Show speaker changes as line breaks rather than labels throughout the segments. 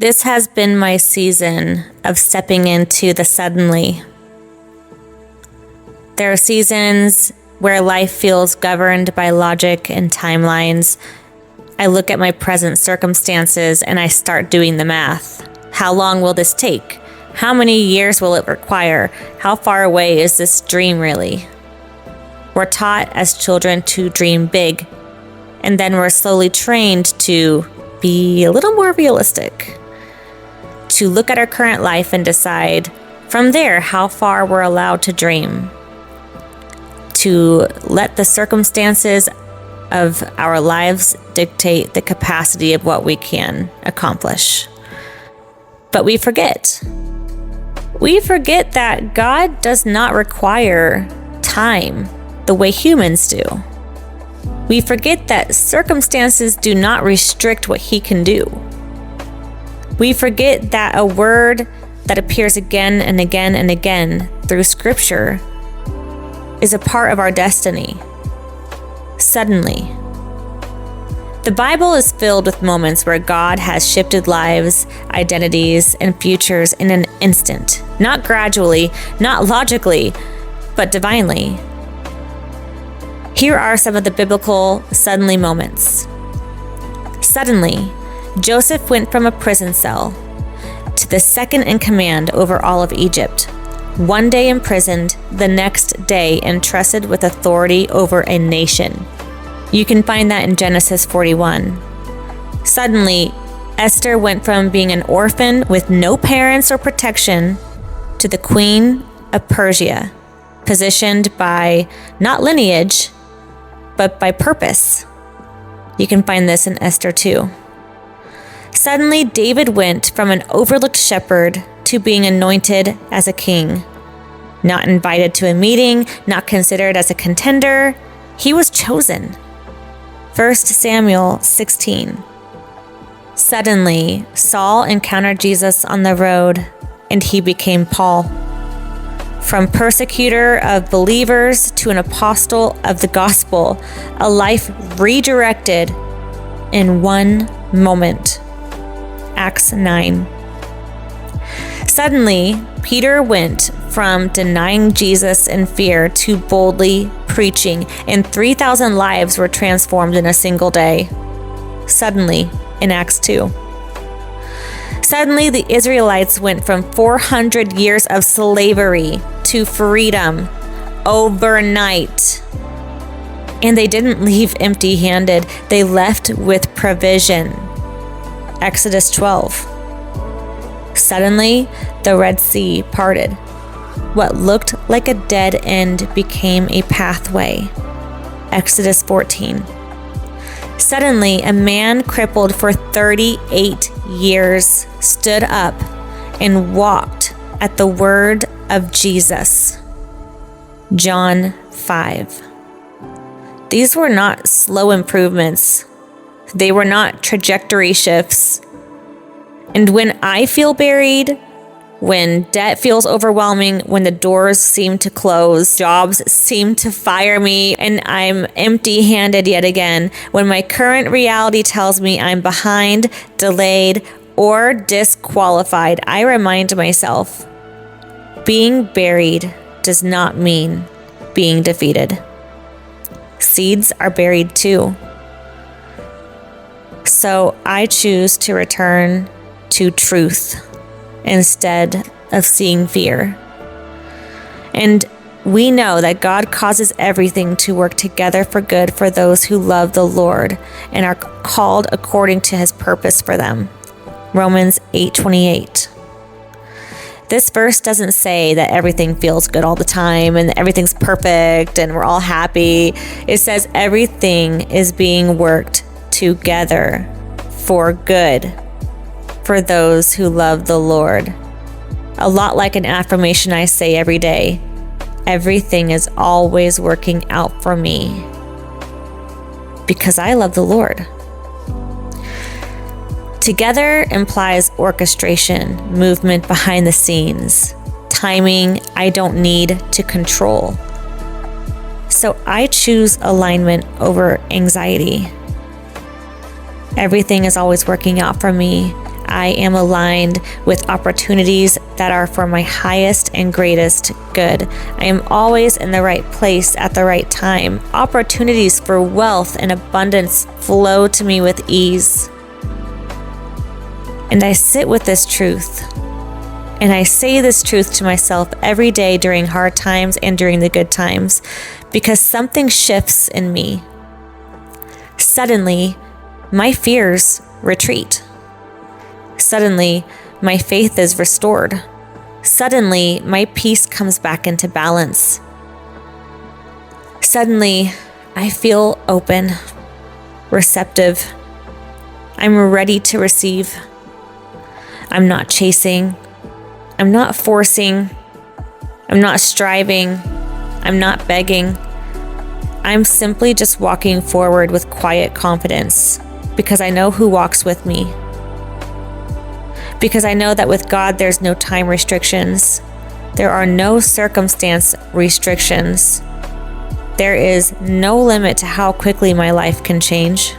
This has been my season of stepping into the suddenly. There are seasons where life feels governed by logic and timelines. I look at my present circumstances and I start doing the math. How long will this take? How many years will it require? How far away is this dream really? We're taught as children to dream big, and then we're slowly trained to be a little more realistic. To look at our current life and decide from there how far we're allowed to dream. To let the circumstances of our lives dictate the capacity of what we can accomplish. But we forget. We forget that God does not require time the way humans do. We forget that circumstances do not restrict what He can do. We forget that a word that appears again and again and again through Scripture is a part of our destiny. Suddenly. The Bible is filled with moments where God has shifted lives, identities, and futures in an instant. Not gradually, not logically, but divinely. Here are some of the biblical suddenly moments. Suddenly, Joseph went from a prison cell to the second in command over all of Egypt. One day imprisoned, the next day entrusted with authority over a nation. You can find that in Genesis 41. Suddenly, Esther went from being an orphan with no parents or protection to the queen of Persia, positioned by not lineage, but by purpose. You can find this in Esther 2. Suddenly, David went from an overlooked shepherd to being anointed as a king. Not invited to a meeting, not considered as a contender, he was chosen. 1 Samuel 16. Suddenly, Saul encountered Jesus on the road, and he became Paul. From persecutor of believers to an apostle of the gospel, a life redirected in one moment. Acts 9. Suddenly, Peter went from denying Jesus in fear to boldly preaching, and 3,000 lives were transformed in a single day. Suddenly, in Acts 2. Suddenly, the Israelites went from 400 years of slavery to freedom overnight. And they didn't leave empty-handed. They left with provision. Exodus 12. Suddenly, the Red Sea parted. What looked like a dead end became a pathway. Exodus 14. Suddenly, a man crippled for 38 years stood up and walked at the word of Jesus. John 5. These were not slow improvements. They were not trajectory shifts. And when I feel buried, when debt feels overwhelming, when the doors seem to close, jobs seem to fire me, and I'm empty-handed yet again, when my current reality tells me I'm behind, delayed, or disqualified, I remind myself, being buried does not mean being defeated. Seeds are buried too. So I choose to return to truth instead of seeing fear. And we know that God causes everything to work together for good for those who love the Lord and are called according to His purpose for them. Romans 8:28. This verse doesn't say that everything feels good all the time and everything's perfect and we're all happy. It says everything is being worked together for good for those who love the Lord. A lot like an affirmation I say every day. Everything is always working out for me because I love the Lord. Together implies orchestration, movement behind the scenes, timing I don't need to control. So I choose alignment over anxiety. Everything is always working out for me. I am aligned with opportunities that are for my highest and greatest good. I am always in the right place at the right time. Opportunities for wealth and abundance flow to me with ease. And I sit with this truth. And I say this truth to myself every day during hard times and during the good times, because something shifts in me. Suddenly, my fears retreat. Suddenly, my faith is restored. Suddenly, my peace comes back into balance. Suddenly, I feel open, receptive. I'm ready to receive. I'm not chasing. I'm not forcing. I'm not striving. I'm not begging. I'm simply just walking forward with quiet confidence because I know who walks with me. Because I know that with God, there's no time restrictions. There are no circumstance restrictions. There is no limit to how quickly my life can change.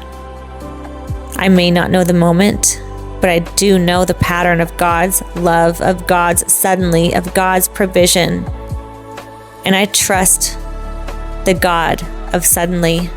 I may not know the moment, but I do know the pattern of God's love, of God's suddenly, of God's provision. And I trust the God of suddenly.